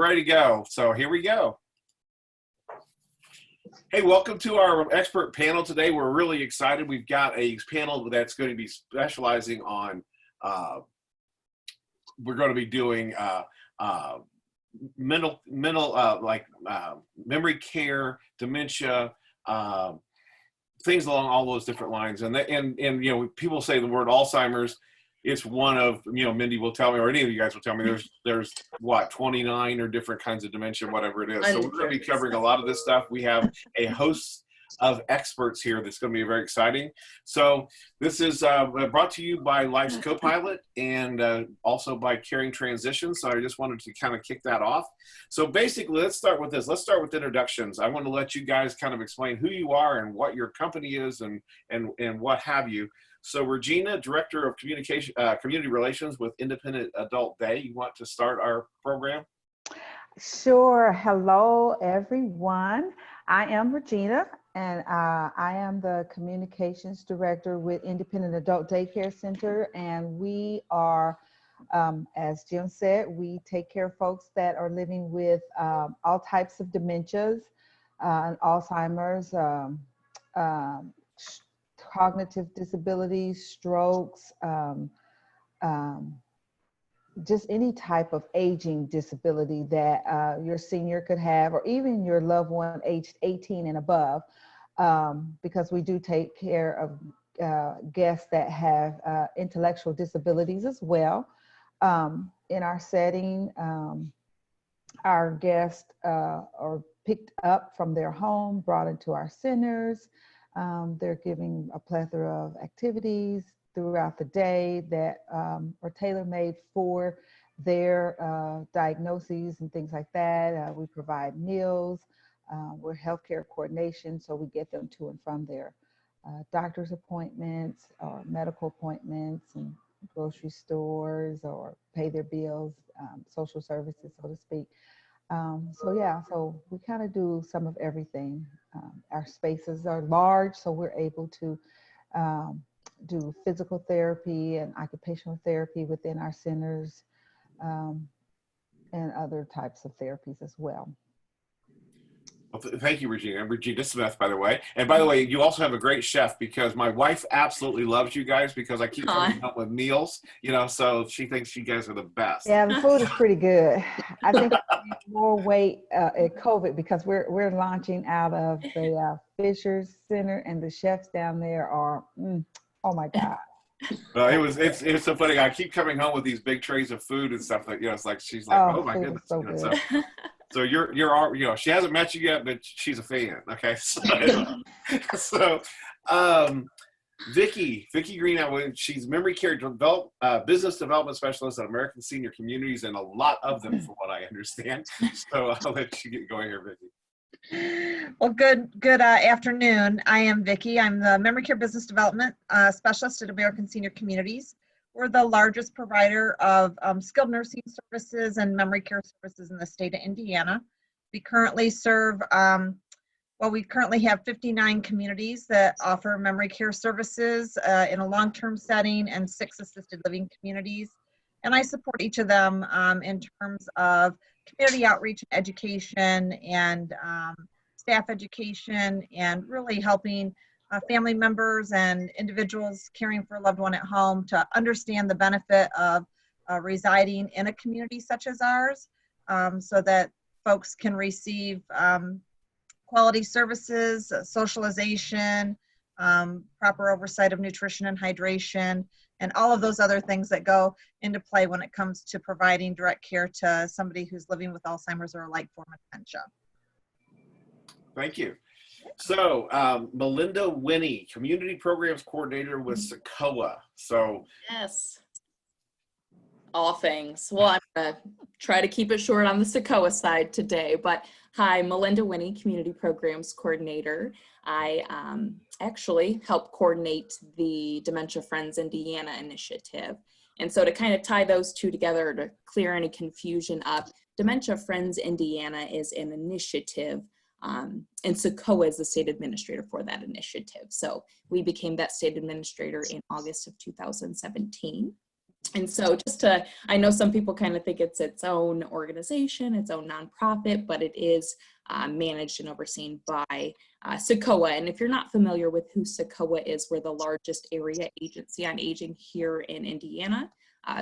ready to go. So here we go. Hey, welcome to our expert panel today. We're really excited. We've got a panel that's going to be specializing on, we're going to be doing memory care, dementia, things along all those different lines. And you know, people say the word Alzheimer's. It's one of, you know, Mindy will tell me, or any of you guys will tell me, there's what, 29 or different kinds of dementia, whatever it is. So we're going to be covering a lot of this stuff. We have a host of experts here that's going to be very exciting. So this is brought to you by Life's Copilot and also by Caring Transitions. So I just wanted to kind of kick that off. So basically, let's start with this. Let's start with introductions. I want to let you guys kind of explain who you are and what your company is and what have you. So Regina, Director of Communication, Community Relations with Independent Adult Day, you want to start our program? Sure. Hello, everyone. I am Regina, and I am the Communications Director with Independent Adult Daycare Center, and we are, as Jim said, we take care of folks that are living with all types of dementias, Alzheimer's, cognitive disabilities, strokes, just any type of aging disability that your senior could have, or even your loved one aged 18 and above, because we do take care of guests that have intellectual disabilities as well. In our setting, our guests are picked up from their home, brought into our centers. They're giving a plethora of activities throughout the day that are tailor-made for their diagnoses and things like that. We provide meals. We're healthcare coordination, so we get them to and from their doctor's appointments or medical appointments and grocery stores, or pay their bills, social services, so to speak. So we kind of do some of everything. Our spaces are large, so we're able to do physical therapy and occupational therapy within our centers, and other types of therapies as well. Well, thank you, Regina. I'm Regina Smith, by the way. And by the way, you also have a great chef, because my wife absolutely loves you guys, because I keep coming up with meals, you know, so she thinks you guys are the best. Yeah, the food is pretty good. I think I gained more weight at COVID, because we're launching out of the Fishers Center, and the chefs down there are, oh my God. Well, it's so funny. I keep coming home with these big trays of food and stuff like, you know, it's like, she's like, oh my goodness. So you know, good. So you're, you know, she hasn't met you yet, but she's a fan. Okay. So Vickie Greenough, she's memory care business development specialist at American Senior Communities, and a lot of them, from what I understand. So I'll let you get going here, Vickie. Well, good afternoon. I am Vickie. I'm the memory care business development specialist at American Senior Communities. We're the largest provider of skilled nursing services and memory care services in the state of Indiana. We currently serve, we currently have 59 communities that offer memory care services in a long-term setting, and 6 assisted living communities. And I support each of them in terms of community outreach and education, and staff education, and really helping family members and individuals caring for a loved one at home to understand the benefit of residing in a community such as ours, so that folks can receive quality services, socialization, proper oversight of nutrition and hydration, and all of those other things that go into play when it comes to providing direct care to somebody who's living with Alzheimer's or a like form of dementia. Thank you. So Melinda Winnie, Community Programs Coordinator with SACOA. So yes, all things. Well, I'm gonna try to keep it short on the SACOA side today, but hi, Melinda Winnie, Community Programs Coordinator. I actually help coordinate the Dementia Friends Indiana initiative. And so to kind of tie those two together, to clear any confusion up, Dementia Friends Indiana is an initiative, and SACOA is the state administrator for that initiative. So we became that state administrator in August of 2017. And so I know some people kind of think it's its own organization, its own nonprofit, but it is managed and overseen by SACOA. And if you're not familiar with who SACOA is, we're the largest area agency on aging here in Indiana,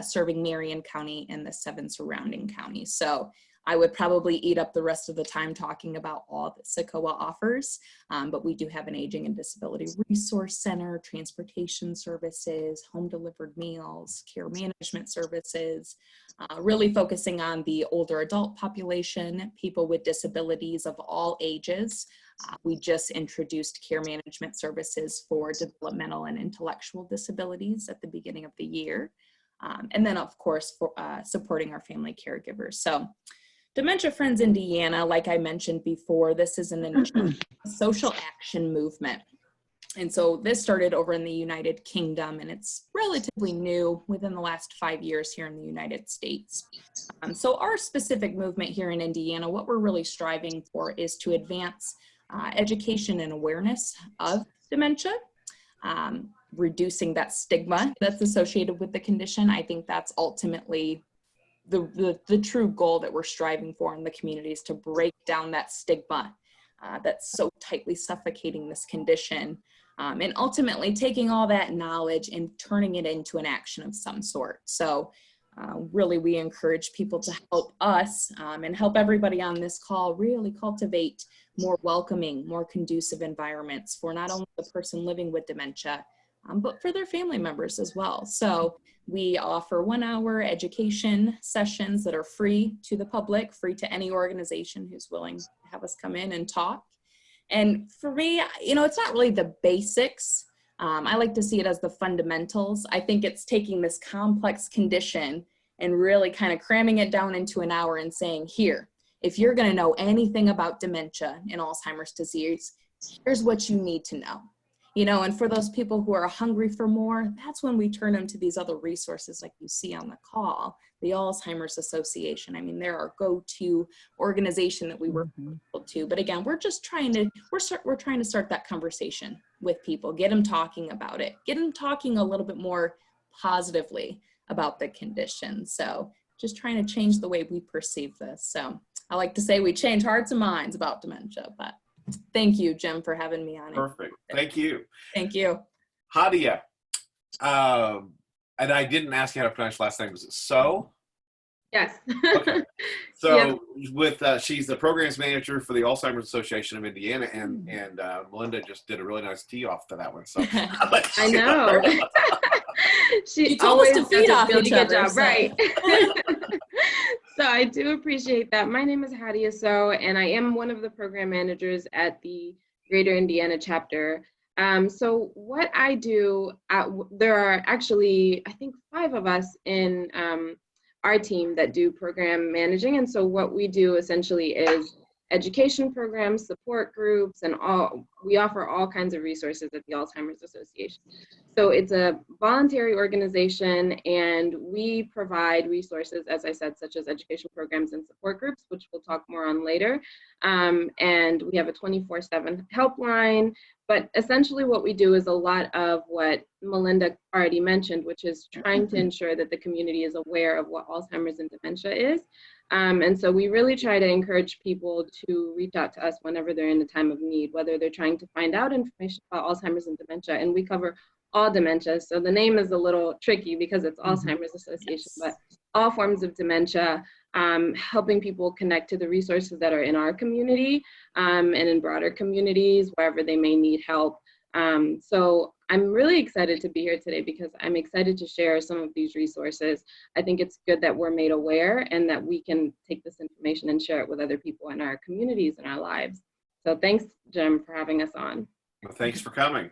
serving Marion County and the 7 surrounding counties. So I would probably eat up the rest of the time talking about all that SACOA offers, but we do have an aging and disability resource center, transportation services, home delivered meals, care management services, really focusing on the older adult population, people with disabilities of all ages. We just introduced care management services for developmental and intellectual disabilities at the beginning of the year. And then of course, for supporting our family caregivers. So Dementia Friends Indiana, like I mentioned before, this is a social action movement. And so this started over in the United Kingdom, and it's relatively new within the last 5 years here in the United States. So our specific movement here in Indiana, what we're really striving for is to advance education and awareness of dementia, reducing that stigma that's associated with the condition. I think that's ultimately the true goal that we're striving for in the community, is to break down that stigma that's so tightly suffocating this condition, and ultimately taking all that knowledge and turning it into an action of some sort. So really we encourage people to help us and help everybody on this call really cultivate more welcoming, more conducive environments for not only the person living with dementia, but for their family members as well. So we offer 1-hour education sessions that are free to the public, free to any organization who's willing to have us come in and talk. And for me, it's not really the basics. I like to see it as the fundamentals. I think it's taking this complex condition and really kind of cramming it down into an hour and saying, here, if you're going to know anything about dementia and Alzheimer's disease, here's what you need to know. And for those people who are hungry for more, that's when we turn them to these other resources like you see on the call, the Alzheimer's Association. I mean, they're our go-to organization that we work with people to. But again, we're trying to start that conversation with people, get them talking about it, get them talking a little bit more positively about the condition. So just trying to change the way we perceive this. So I like to say we change hearts and minds about dementia, but thank you, Jim, for having me on. Perfect. Thank you. Thank you. Hadia. And I didn't ask you how to pronounce your last name. Was it So? Yes. Okay. So she's the programs manager for the Alzheimer's Association of Indiana, and Melinda just did a really nice tee off to that one. So I know. She told always us to feed off does a each really good other, job, so. right? So I do appreciate that. My name is Hadia So, and I am one of the program managers at the Greater Indiana chapter. So what I do, there are actually, I think, 5 of us in our team that do program managing. And so what we do essentially is education programs, support groups, and we offer all kinds of resources at the Alzheimer's Association. So it's a voluntary organization, and we provide resources, as I said, such as education programs and support groups, which we'll talk more on later. And we have a 24/7 helpline. But essentially what we do is a lot of what Melinda already mentioned, which is trying to ensure that the community is aware of what Alzheimer's and dementia is. And so we really try to encourage people to reach out to us whenever they're in a time of need, whether they're trying to find out information about Alzheimer's and dementia. And we cover all dementia. So the name is a little tricky because it's Alzheimer's Association, but all forms of dementia, helping people connect to the resources that are in our community and in broader communities, wherever they may need help. So I'm really excited to be here today because I'm excited to share some of these resources. I think it's good that we're made aware and that we can take this information and share it with other people in our communities and our lives. So thanks, Jim, for having us on. Well, thanks for coming.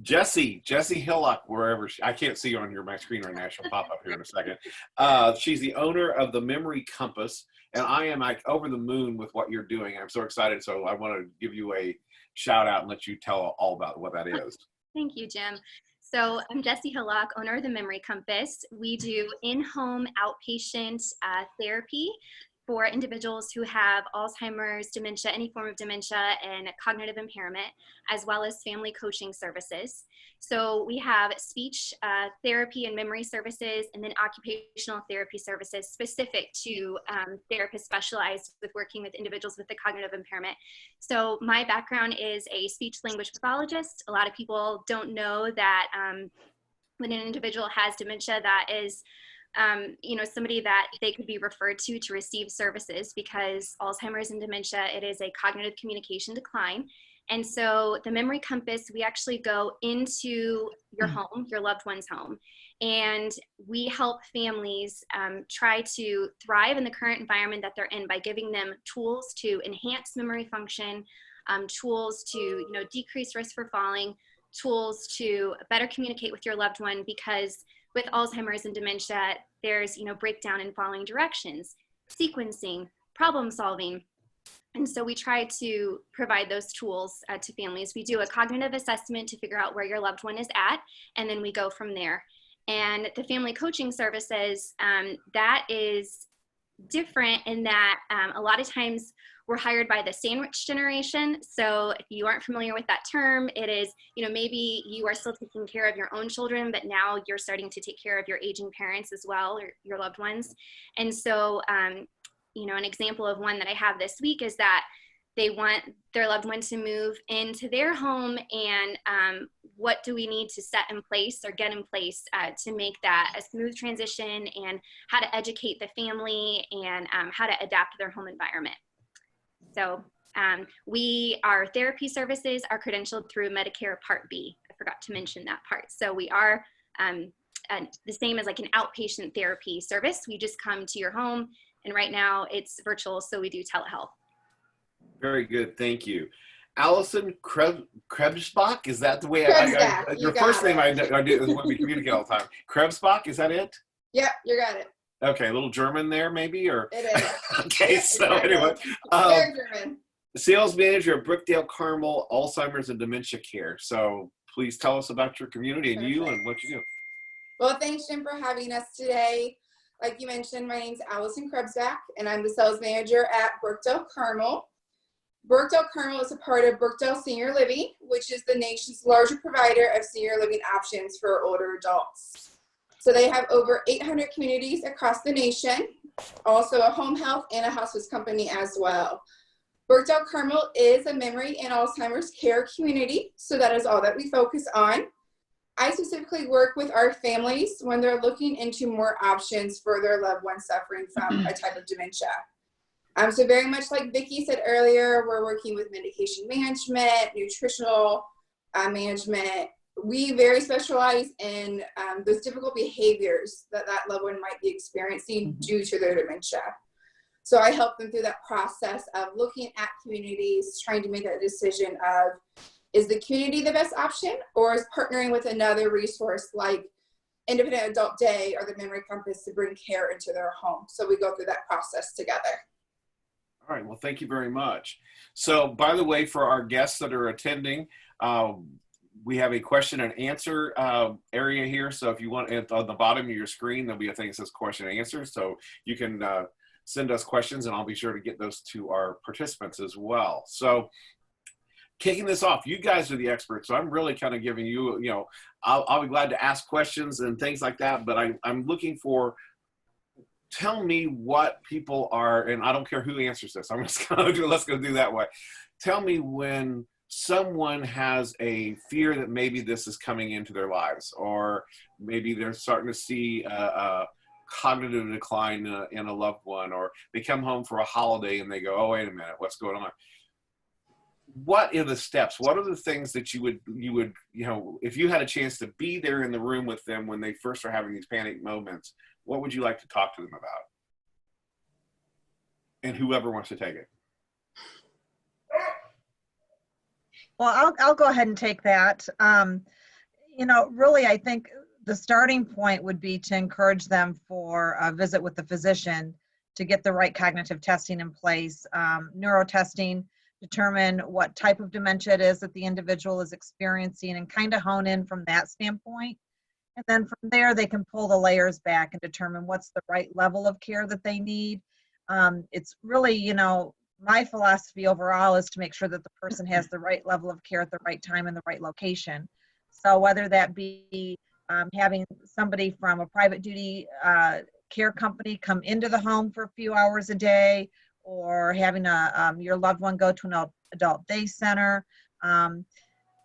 Jessie Hillock, wherever I can't see you on my screen right now. She'll pop up here in a second. She's the owner of the Memory Compass, and I am over the moon with what you're doing. I'm so excited. So I want to give you a shout out and let you tell all about what that is. Thank you, Jim. So I'm Jessie Hillock, owner of the Memory Compass. We do in-home outpatient therapy for individuals who have Alzheimer's, dementia, any form of dementia, and cognitive impairment, as well as family coaching services. So we have speech therapy and memory services, and then occupational therapy services specific to therapists specialized with working with individuals with the cognitive impairment. So my background is a speech language pathologist. A lot of people don't know that when an individual has dementia, that is somebody that they could be referred to receive services, because Alzheimer's and dementia, it is a cognitive communication decline. And so the Memory Compass, we actually go into your home, your loved one's home, and we help families try to thrive in the current environment that they're in by giving them tools to enhance memory function, tools to decrease risk for falling, tools to better communicate with your loved one, because with Alzheimer's and dementia, there's breakdown in following directions, sequencing, problem solving. And so we try to provide those tools to families. We do a cognitive assessment to figure out where your loved one is at, and then we go from there. And the family coaching services, that is different in that a lot of times we're hired by the sandwich generation. So if you aren't familiar with that term, it is, maybe you are still taking care of your own children, but now you're starting to take care of your aging parents as well, or your loved ones. And so, an example of one that I have this week is that they want their loved one to move into their home, and what do we need to set in place or get in place to make that a smooth transition, and how to educate the family, and how to adapt to their home environment. So our therapy services are credentialed through Medicare Part B. I forgot to mention that part. So we are the same as like an outpatient therapy service. We just come to your home, and right now it's virtual, so we do telehealth. Very good, thank you. Allison Krebsbach, is that the way your first name I do is what we communicate all the time. Krebsbach, is that it? Yep, you got it. Okay, a little German there maybe, or? It is. Okay, so anyway. Very German. Sales manager at Brookdale Carmel Alzheimer's and Dementia Care. So please tell us about your community and you and what you do. Well, thanks, Jim, for having us today. Like you mentioned, my name's Allison Krebsbach, and I'm the sales manager at Brookdale Carmel. Brookdale Carmel is a part of Brookdale Senior Living, which is the nation's largest provider of senior living options for older adults. So they have over 800 communities across the nation, also a home health and a hospice company as well. Brookdale Carmel is a memory and Alzheimer's care community, so that is all that we focus on. I specifically work with our families when they're looking into more options for their loved ones suffering from a type of dementia. So very much like Vickie said earlier, we're working with medication management, nutritional management. We very specialize in those difficult behaviors that loved one might be experiencing due to their dementia. So I help them through that process of looking at communities, trying to make that decision of, is the community the best option, or is partnering with another resource like Independent Adult Day or the Memory Compass to bring care into their home? So we go through that process together. All right, well, thank you very much. So, by the way, for our guests that are attending, we have a question and answer area here. So if you want, on the bottom of your screen, there'll be a thing that says question and answer. So you can send us questions, and I'll be sure to get those to our participants as well. So kicking this off, you guys are the experts. So I'm really kind of giving you, I'll be glad to ask questions and things like that, but I'm looking for, tell me what people are, and I don't care who answers this. I'm just going to do, let's go do that way. Tell me when someone has a fear that maybe this is coming into their lives, or maybe they're starting to see a cognitive decline in a loved one, or they come home for a holiday and they go, oh, wait a minute, what's going on? What are the steps? What are the things that you would, if you had a chance to be there in the room with them when they first are having these panic moments, what would you like to talk to them about? And whoever wants to take it. Well, I'll go ahead and take that. Really, I think the starting point would be to encourage them for a visit with the physician to get the right cognitive testing in place, neuro testing, determine what type of dementia it is that the individual is experiencing, and kind of hone in from that standpoint. And then from there, they can pull the layers back and determine what's the right level of care that they need. It's really, you know, my philosophy overall is to make sure that the person has the right level of care at the right time in the right location. So whether that be having somebody from a private duty care company come into the home for a few hours a day, or having your loved one go to an adult day center,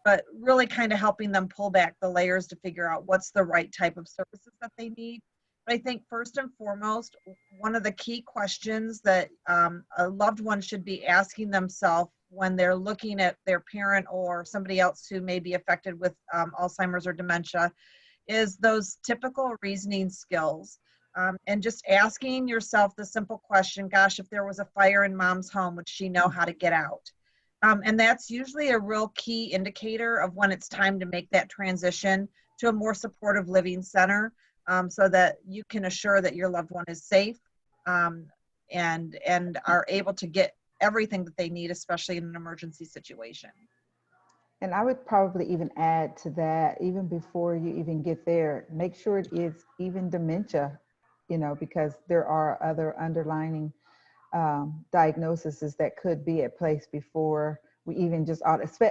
but really kind of helping them pull back the layers to figure out what's the right type of services that they need. But I think first and foremost, one of the key questions that a loved one should be asking themselves when they're looking at their parent or somebody else who may be affected with Alzheimer's or dementia is those typical reasoning skills. And just asking yourself the simple question, gosh, if there was a fire in mom's home, would she know how to get out? And that's usually a real key indicator of when it's time to make that transition to a more supportive living center, so that you can assure that your loved one is safe and are able to get everything that they need, especially in an emergency situation. And I would probably even add to that, even before you even get there, make sure it is even dementia, you know, because there are other underlying diagnoses that could be at place before we even just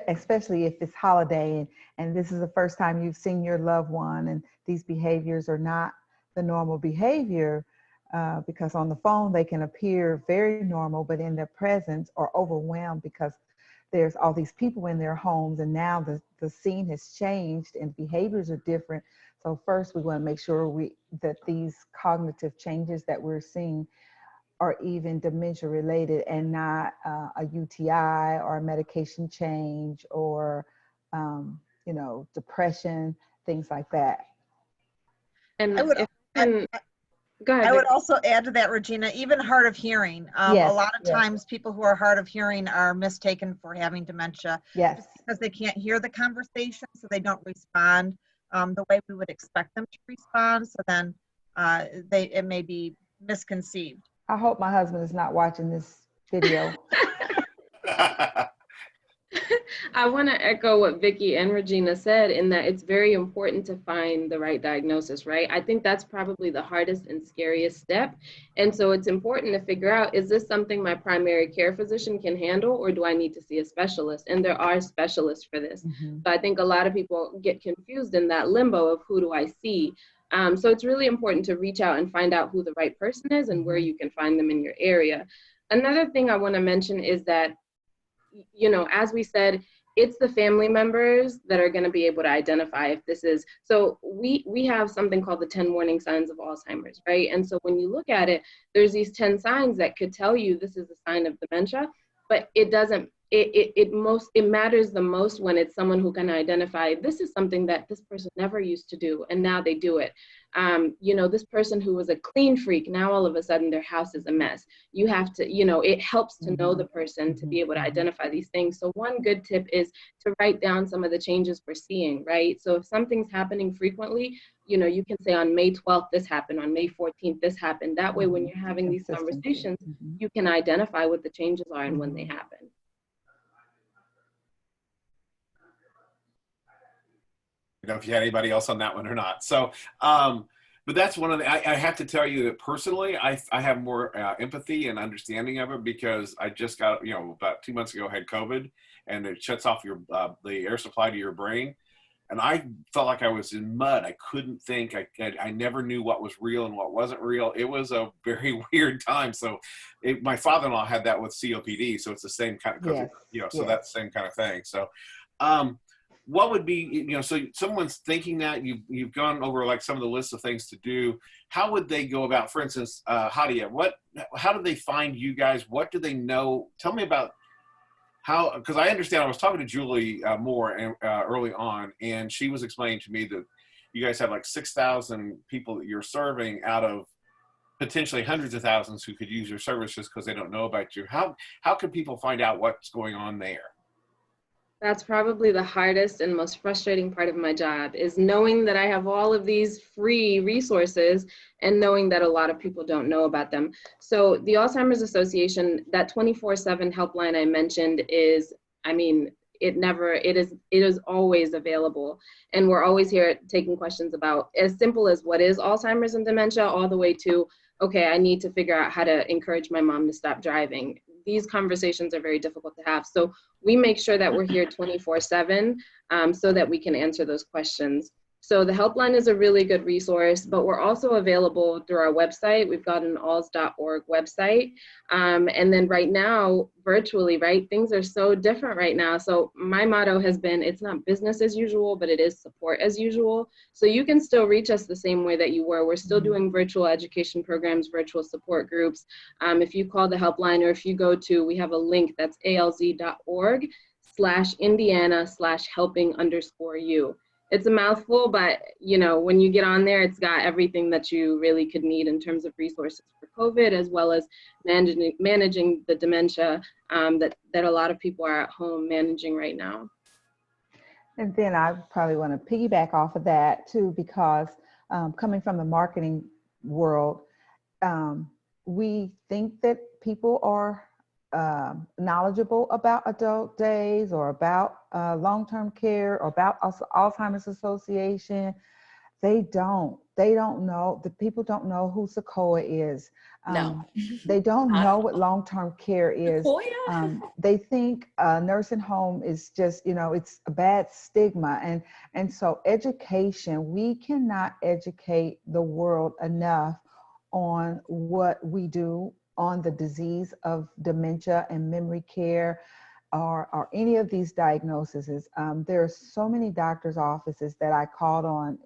especially if it's holiday and this is the first time you've seen your loved one and these behaviors are not the normal behavior, because on the phone they can appear very normal, but in their presence are overwhelmed because there's all these people in their homes and now the scene has changed and behaviors are different. So first we want to make sure that these cognitive changes that we're seeing are even dementia related and not a UTI or a medication change or, you know, depression, things like that. And I would, go ahead. I would also add to that, Regina, even hard of hearing. Yes, a lot of yes. times people who are hard of hearing are mistaken for having dementia. Yes. Just because they can't hear the conversation, so they don't respond the way we would expect them to respond. So then it may be misconceived. I hope my husband is not watching this video. I want to echo what Vickie and Regina said in that it's very important to find the right diagnosis, right? I think that's probably the hardest and scariest step. And so it's important to figure out, is this something my primary care physician can handle, or do I need to see a specialist? And there are specialists for this. Mm-hmm. So I think a lot of people get confused in that limbo of who do I see? So it's really important to reach out and find out who the right person is and where you can find them in your area. Another thing I want to mention is that, you know, as we said, it's the family members that are going to be able to identify if this is, so we have something called the 10 warning signs of Alzheimer's, right? And so when you look at it, there's these 10 signs that could tell you this is a sign of dementia, but it doesn't, it matters the most when it's someone who can identify this is something that this person never used to do and now they do it. You know, this person who was a clean freak, now all of a sudden their house is a mess. You have to, you know, it helps to know the person to be able to identify these things. So one good tip is to write down some of the changes we're seeing, right? So if something's happening frequently, you know, you can say on May 12th, this happened, on May 14th, this happened. That way, when you're having these conversations, you can identify what the changes are and when they happen. I don't know if you had anybody else on that one or not. So, but that's one of the, I have to tell you that personally, I have more empathy and understanding of it because I just got, you know, about 2 months ago, had COVID, and it shuts off your, the air supply to your brain. And I felt like I was in mud. I couldn't think. I never knew what was real and what wasn't real. It was a very weird time. So my father-in-law had that with COPD. So it's the same kind of, Yes. you know, so that's the same kind of thing. So, what would be, you know, so someone's thinking that you've gone over like some of the lists of things to do. How would they go about, for instance, Hadia, how do they find you guys? What do they know? Tell me about how, because I understand, I was talking to Julie Moore early on, and she was explaining to me that you guys have like 6,000 people that you're serving out of potentially hundreds of thousands who could use your services because they don't know about you. How can people find out what's going on there? That's probably the hardest and most frustrating part of my job, is knowing that I have all of these free resources and knowing that a lot of people don't know about them. So the Alzheimer's Association, that 24/7 helpline I mentioned is, I mean, it is always available. And we're always here taking questions about as simple as what is Alzheimer's and dementia, all the way to okay, I need to figure out how to encourage my mom to stop driving. These conversations are very difficult to have. So we make sure that we're here 24/7 so that we can answer those questions. So the helpline is a really good resource, but we're also available through our website. We've got an alz.org website. And then right now, virtually, right? Things are so different right now. So my motto has been, it's not business as usual, but it is support as usual. So you can still reach us the same way that you were. We're still doing virtual education programs, virtual support groups. If you call the helpline, or if you go to, we have a link that's alz.org/Indiana/helping_you. It's a mouthful, but you know, when you get on there, it's got everything that you really could need in terms of resources for COVID, as well as managing the dementia that a lot of people are at home managing right now. And then I probably want to piggyback off of that too, because coming from the marketing world, we think that people are knowledgeable about adult days or about long-term care or about Alzheimer's Association. They don't know. The people don't know who SEQOA is. No. They don't know what long-term care is. Sequoia? They think a nursing home is just, it's a bad stigma. And so education, we cannot educate the world enough on what we do on the disease of dementia and memory care, or any of these diagnoses. There are so many doctors' offices that I called on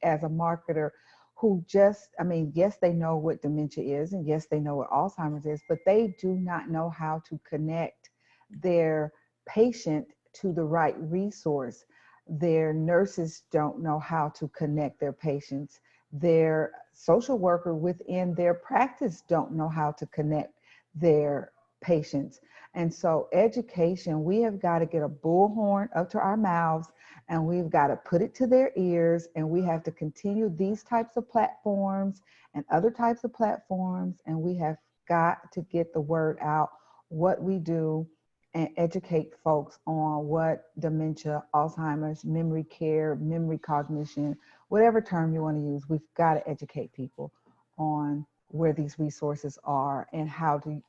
as a marketer who just, yes, they know what dementia is, and yes, they know what Alzheimer's is, but they do not know how to connect their patient to the right resource. Their nurses don't know how to connect their patients. Their social worker within their practice don't know how to connect their patients. And so education, we have got to get a bullhorn up to our mouths, and we've got to put it to their ears, and we have to continue these types of platforms and other types of platforms, and we have got to get the word out, what we do, and educate folks on what dementia, Alzheimer's, memory care, memory cognition, whatever term you want to use. We've got to educate people on where these resources are and how to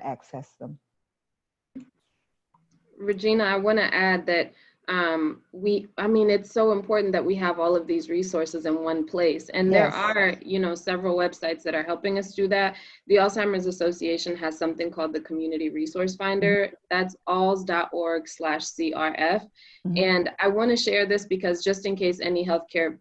access them. Regina, I want to add that it's so important that we have all of these resources in one place. And Yes. There are, several websites that are helping us do that. The Alzheimer's Association has something called the Community Resource Finder. Mm-hmm. That's alz.org/CRF. Mm-hmm. And I want to share this because just in case any healthcare,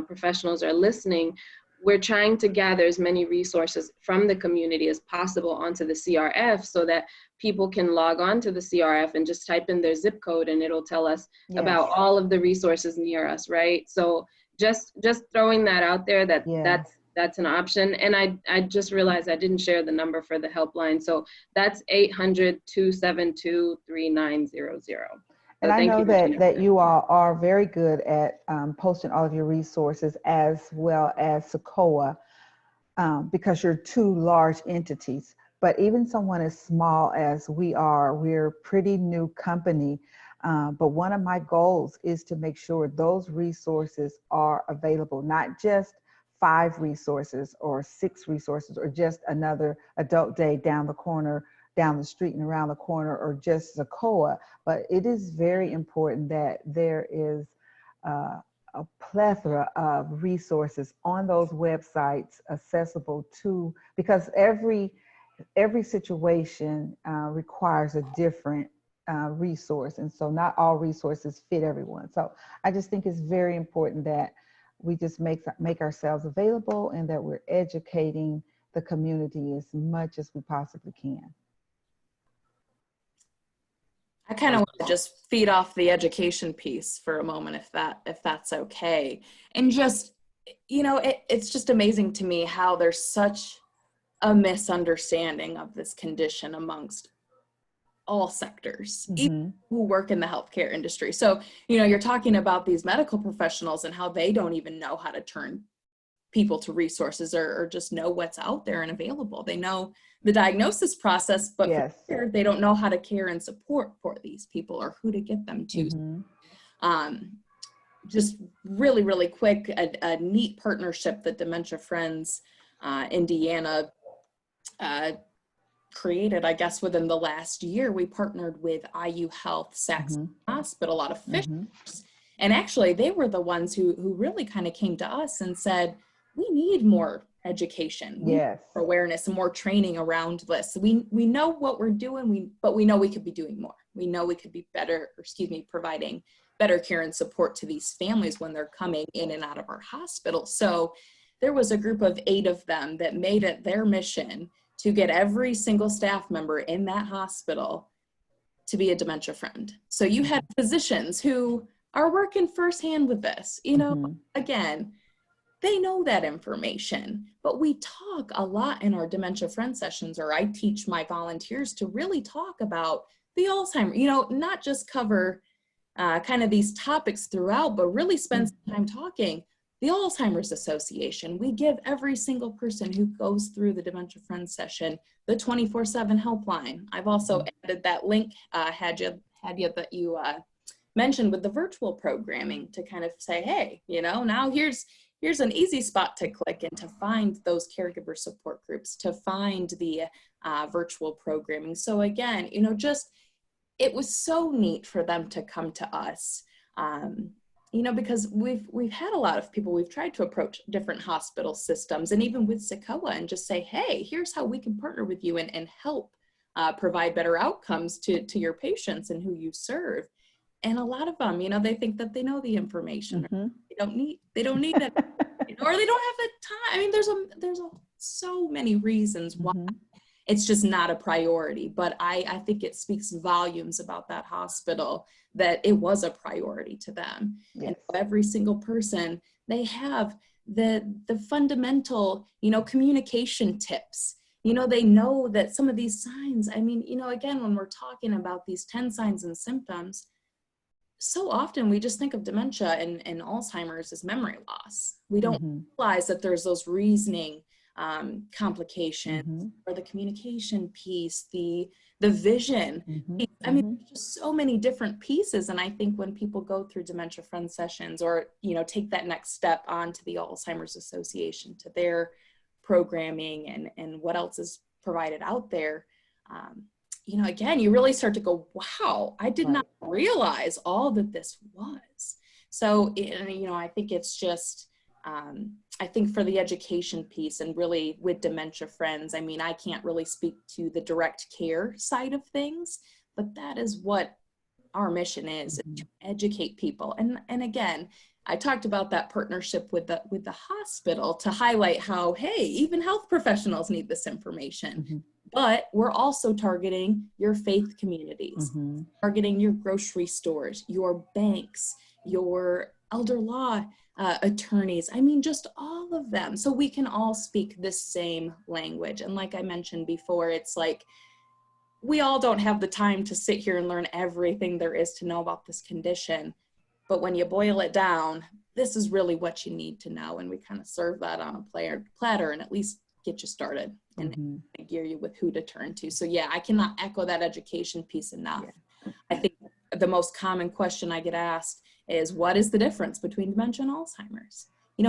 professionals are listening, we're trying to gather as many resources from the community as possible onto the CRF so that people can log on to the CRF and just type in their zip code and it'll tell us yes. about all of the resources near us, right? So just throwing that out there that's an option. And I just realized I didn't share the number for the helpline. So that's 800-272-3900. And I know that you all are very good at posting all of your resources as well as SEQOA because you're two large entities. But even someone as small as we're a pretty new company. But one of my goals is to make sure those resources are available, not just 5 resources or 6 resources or just another adult day down the corner, down the street and around the corner, or just SEQOA. But it is very important that there is a plethora of resources on those websites accessible to, because every situation requires a different resource. And so not all resources fit everyone. So I just think it's very important that we just make ourselves available and that we're educating the community as much as we possibly can. I kind of want to just feed off the education piece for a moment, if that's okay. And just, it's just amazing to me how there's such a misunderstanding of this condition amongst all sectors, mm-hmm. even who work in the healthcare industry. So, you're talking about these medical professionals and how they don't even know how to turn people to resources or just know what's out there and available. They know the diagnosis process, but yes. they don't know how to care and support for these people or who to get them to. Mm-hmm. Just really, really quick, a neat partnership that Dementia Friends Indiana created, I guess, within the last year. We partnered with IU Health, Saxon Hospital out of Fishers. And actually, they were the ones who really kind of came to us and said, we need more education, Yes, more awareness, and more training around this. We know what we're doing, but we know we could be doing more. We know we could be better, providing better care and support to these families when they're coming in and out of our hospital. So there was a group of 8 of them that made it their mission to get every single staff member in that hospital to be a dementia friend. So you had physicians who are working firsthand with this, again, they know that information, but we talk a lot in our dementia friend sessions, or I teach my volunteers to really talk about the Alzheimer, not just cover kind of these topics throughout, but really spend some time talking. The Alzheimer's Association, we give every single person who goes through the Dementia Friends session the 24/7 helpline. I've also added that link, Hadia, that you mentioned with the virtual programming to kind of say, hey, now here's an easy spot to click and to find those caregiver support groups, to find the virtual programming. So again, it was so neat for them to come to us. Because we've had a lot of people, we've tried to approach different hospital systems and even with Sequoia and just say, hey, here's how we can partner with you and help provide better outcomes to your patients and who you serve. And a lot of them, they think that they know the information. They don't need it, or they don't have the time. I mean, there's so many reasons why it's just not a priority, but I think it speaks volumes about that hospital that it was a priority to them. Yes. And every single person, they have the fundamental, communication tips. They know that some of these signs, again, when we're talking about these 10 signs and symptoms, so often we just think of dementia and Alzheimer's as memory loss. We don't realize that there's those reasoning complications or the communication piece, the vision. Just so many different pieces. And I think when people go through Dementia Friend sessions or, take that next step onto the Alzheimer's Association, to their programming and what else is provided out there, again, you really start to go, wow, I did not realize all that this was. So, I think it's just, I think for the education piece and really with Dementia Friends, I can't really speak to the direct care side of things, but that is what our mission is to educate people. And again, I talked about that partnership with the hospital to highlight how, hey, even health professionals need this information. But we're also targeting your faith communities, targeting your grocery stores, your banks, your elder law attorneys. Just all of them. So we can all speak this same language. And like I mentioned before, it's like, we all don't have the time to sit here and learn everything there is to know about this condition. But when you boil it down, this is really what you need to know. And we kind of serve that on a platter and at least get you started and gear you with who to turn to. So yeah, I cannot echo that education piece enough. Yeah. I think the most common question I get asked is, what is the difference between dementia and Alzheimer's?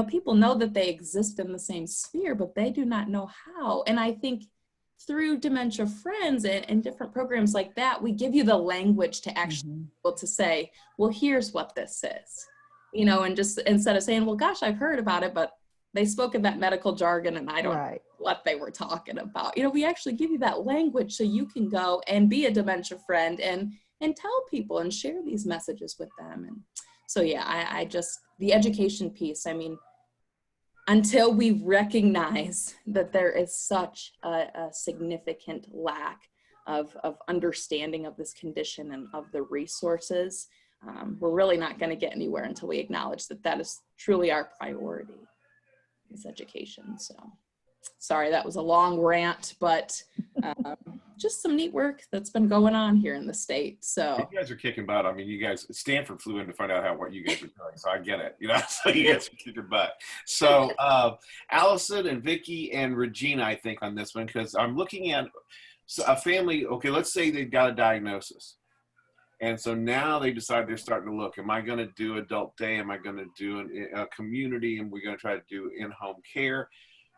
People know that they exist in the same sphere, but they do not know how. And I think through Dementia Friends and different programs like that, we give you the language to actually be able to say, well, here's what this is, and just instead of saying, well, gosh, I've heard about it, but they spoke in that medical jargon and I don't know what they were talking about. We actually give you that language so you can go and be a dementia friend and tell people and share these messages with them. And so, yeah, I just, the education piece, until we recognize that there is such a significant lack of understanding of this condition and of the resources, we're really not going to get anywhere until we acknowledge that is truly our priority, is education. So sorry, that was a long rant, but just some neat work that's been going on here in the state. So you guys are kicking butt. You guys, Stanford flew in to find out what you guys are doing, so I get it. So you guys are kicking butt. So Allison and Vickie and Regina, I think, on this one, because I'm looking at a family. Okay, let's say they've got a diagnosis, and so now they decide they're starting to look. Am I going to do adult day? Am I going to do a community? And we're going to try to do in-home care.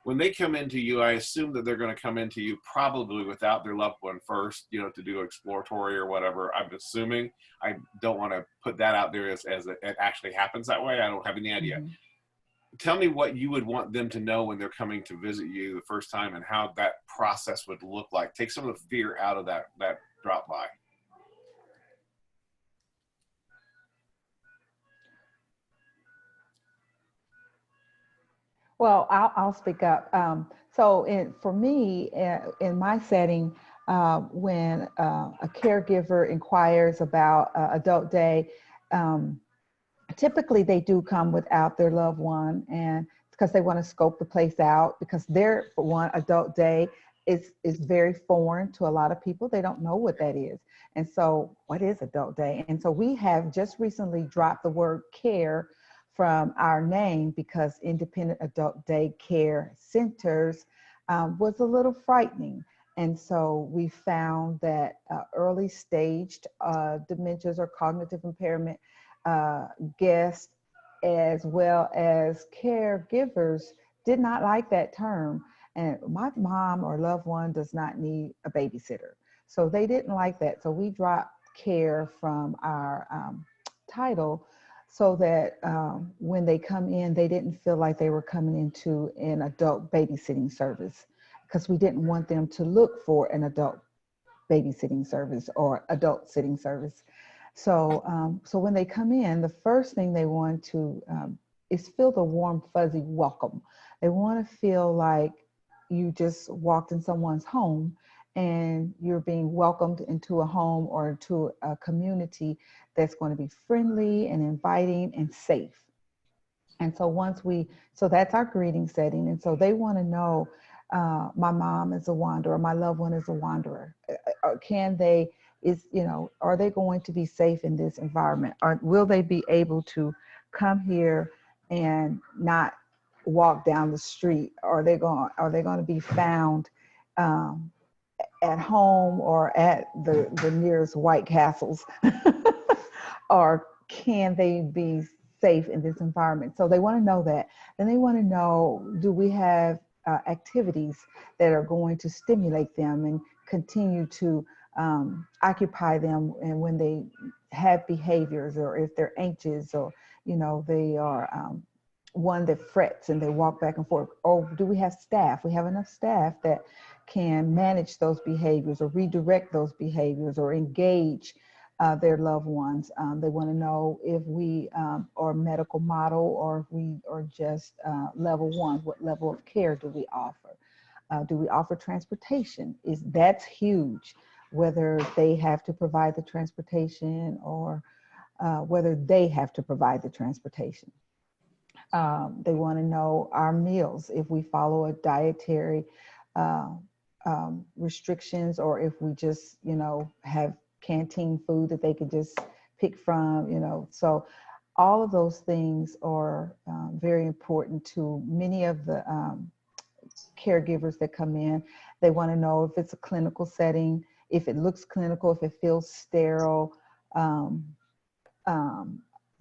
when they come into you, I assume that they're going to come into you probably without their loved one first, you know, to do exploratory or whatever. I'm assuming. I don't want to put that out there as it actually happens that way. I don't have any idea. Mhm. Tell me what you would want them to know when they're coming to visit you the first time and how that process would look like. Take some of the fear out of that drop by. Well, I'll speak up. For me, in my setting, when a caregiver inquires about adult day, typically they do come without their loved one, and because they want to scope the place out, because their, for one, adult day is very foreign to a lot of people. They don't know what that is. And so what is adult day? And so we have just recently dropped the word care from our name because independent adult day care centers was a little frightening. And so we found that early staged dementias or cognitive impairment guests as well as caregivers did not like that term. And my mom or loved one does not need a babysitter. So they didn't like that. So we dropped care from our title so that when they come in, they didn't feel like they were coming into an adult babysitting service, because we didn't want them to look for an adult babysitting service or adult sitting service. So, so when they come in, the first thing they want to is feel the warm, fuzzy welcome. They want to feel like you just walked in someone's home and you're being welcomed into a home or into a community that's going to be friendly and inviting and safe. And so so that's our greeting setting. And so they want to know, my mom is a wanderer, my loved one is a wanderer. Are they going to be safe in this environment? Or will they be able to come here and not walk down the street? Are they going to be found at home or at the nearest White Castles? Or can they be safe in this environment? So they want to know that. Then they want to know, do we have activities that are going to stimulate them and continue to occupy them, and when they have behaviors, or if they're anxious, or they are one that frets and they walk back and forth? Or do we have staff? We have enough staff that can manage those behaviors or redirect those behaviors or engage their loved ones. They want to know if we are medical model or if we are just level one. What level of care do we offer? Do we offer transportation? That's huge. Whether they have to provide the transportation or whether they have to provide the transportation. They want to know our meals, if we follow a dietary restrictions, or if we just, have canteen food that they could just pick from, So all of those things are very important to many of the caregivers that come in. They want to know if it's a clinical setting, if it looks clinical, if it feels sterile.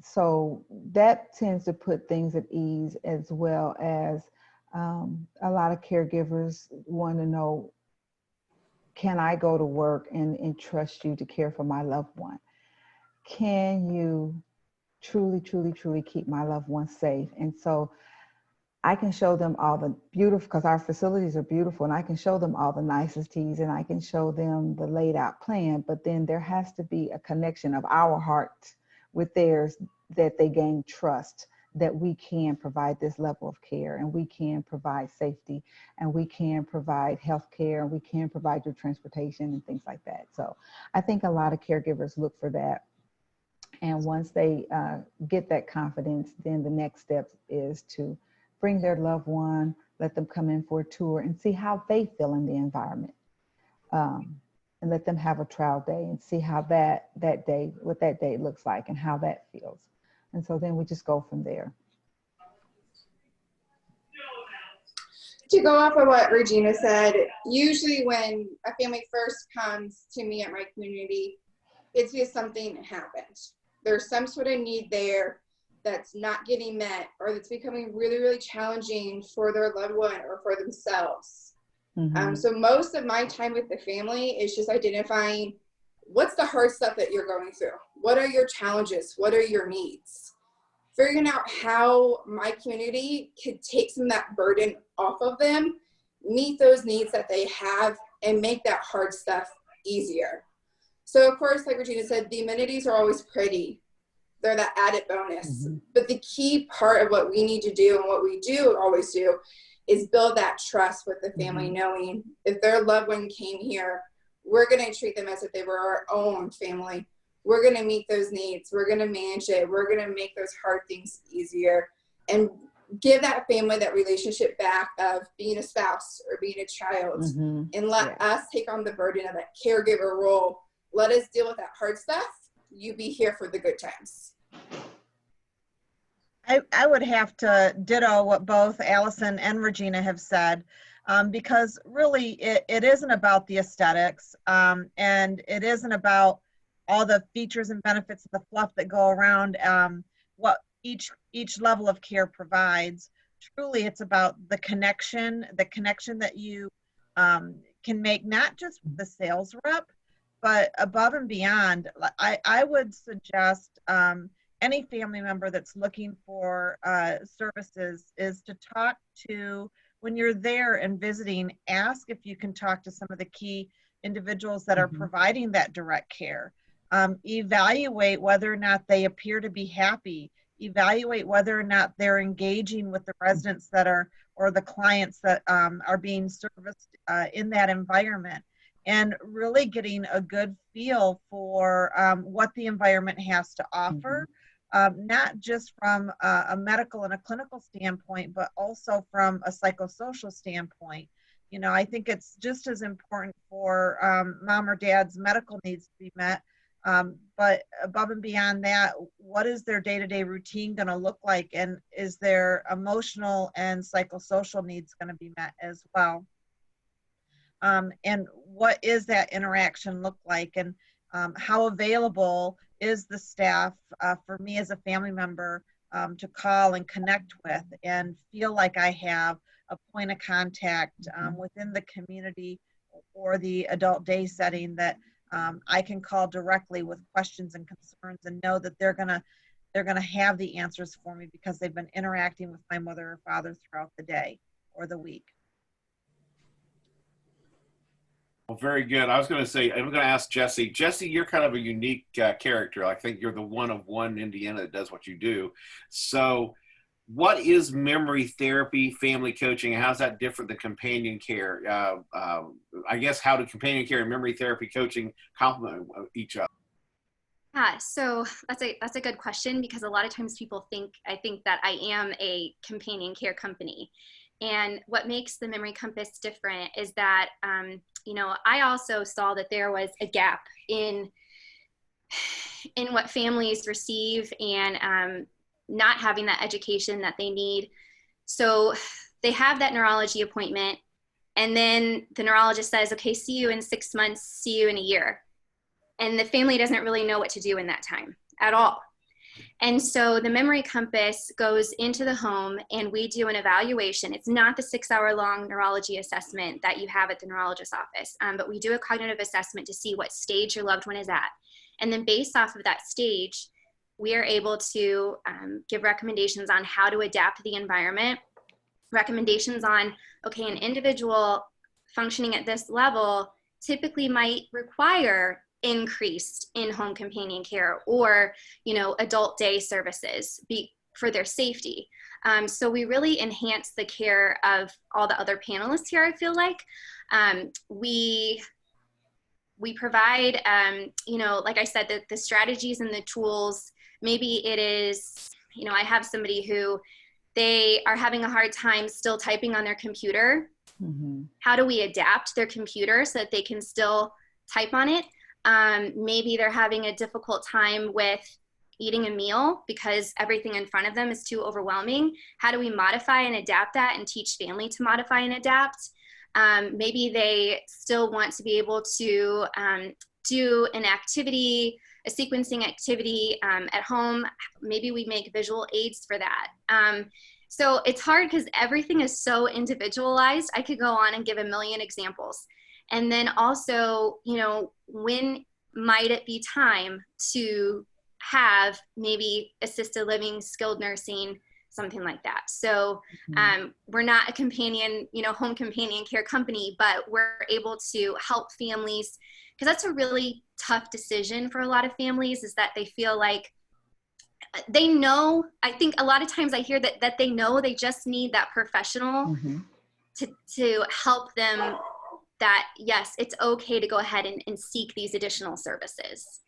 So that tends to put things at ease, as well as a lot of caregivers want to know, can I go to work and trust you to care for my loved one? Can you truly, truly, truly keep my loved one safe? And so I can show them all the beautiful, because our facilities are beautiful, and I can show them all the niceties and I can show them the laid out plan, but then there has to be a connection of our hearts with theirs, that they gain trust that we can provide this level of care, and we can provide safety, and we can provide health care, and we can provide your transportation and things like that. So I think a lot of caregivers look for that. And once they get that confidence, then the next step is to bring their loved one, let them come in for a tour and see how they feel in the environment. And let them have a trial day and see how what that day looks like and how that feels. And so then we just go from there. To go off of what Regina said, usually when a family first comes to me at my community, it's just something that happened. There's some sort of need there that's not getting met, or that's becoming really, really challenging for their loved one or for themselves. So most of my time with the family is just identifying what's the hard stuff that you're going through. What are your challenges? What are your needs? Figuring out how my community could take some of that burden off of them, meet those needs that they have, and make that hard stuff easier. So of course, like Regina said, the amenities are always pretty. They're that added bonus. But the key part of what we need to do, and what we do always do, is build that trust with the family, knowing if their loved one came here, we're going to treat them as if they were our own family. We're going to meet those needs. We're going to manage it. We're going to make those hard things easier, and give that family that relationship back of being a spouse or being a child, and let us take on the burden of that caregiver role. Let us deal with that hard stuff. You be here for the good times. I would have to ditto what both Allison and Regina have said, because really it isn't about the aesthetics, and it isn't about all the features and benefits of the fluff that go around what each level of care provides. Truly, it's about the connection that you can make, not just with the sales rep, but above and beyond. I would suggest any family member that's looking for services is to talk to, when you're there and visiting, ask if you can talk to some of the key individuals that are providing that direct care. Evaluate whether or not they appear to be happy. Evaluate whether or not they're engaging with the residents that are, or the clients that are being serviced in that environment, and really getting a good feel for what the environment has to offer, not just from a medical and a clinical standpoint, but also from a psychosocial standpoint. You know, I think it's just as important for mom or dad's medical needs to be met, but above and beyond that, what is their day-to-day routine going to look like, and is their emotional and psychosocial needs going to be met as well? And what is that interaction look like, and how available is the staff for me as a family member to call and connect with, and feel like I have a point of contact within the community or the adult day setting that I can call directly with questions and concerns, and know that they're gonna have the answers for me because they've been interacting with my mother or father throughout the day or the week. Well, very good. I was going to say, I'm going to ask Jessie. Jessie, you're kind of a unique character. I think you're the one of one in Indiana that does what you do. So what is memory therapy, family coaching, and how's that different than companion care? I guess, how do companion care and memory therapy coaching complement each other? Yeah, so that's a good question, because a lot of times people think that I am a companion care company. And what makes the Memory Compass different is that, you know, I also saw that there was a gap in what families receive, and not having that education that they need. So they have that neurology appointment, and then the neurologist says, okay, see you in 6 months, see you in a year. And the family doesn't really know what to do in that time at all. And so the Memory Compass goes into the home, and we do an evaluation. It's not the 6-hour-long neurology assessment that you have at the neurologist's office, but we do a cognitive assessment to see what stage your loved one is at. And then based off of that stage, we are able to give recommendations on how to adapt the environment, recommendations on, okay, an individual functioning at this level typically might require increased in-home companion care, or, you know, adult day services for their safety. So we really enhance the care of all the other panelists here, I feel like. We provide, you know, like I said, the strategies and the tools. Maybe it is, you know, I have somebody who they are having a hard time still typing on their computer. How do we adapt their computer so that they can still type on it? Maybe they're having a difficult time with eating a meal because everything in front of them is too overwhelming. How do we modify and adapt that and teach family to modify and adapt? Maybe they still want to be able to do an activity, a sequencing activity at home. Maybe we make visual aids for that. So it's hard because everything is so individualized. I could go on and give a million examples. And then also, you know, when might it be time to have maybe assisted living, skilled nursing, something like that. So we're not a companion, you know, home companion care company, but we're able to help families, because that's a really tough decision for a lot of families, is that they feel like they know, I think a lot of times I hear that they know they just need that professional to help them, that yes, it's okay to go ahead and seek these additional services.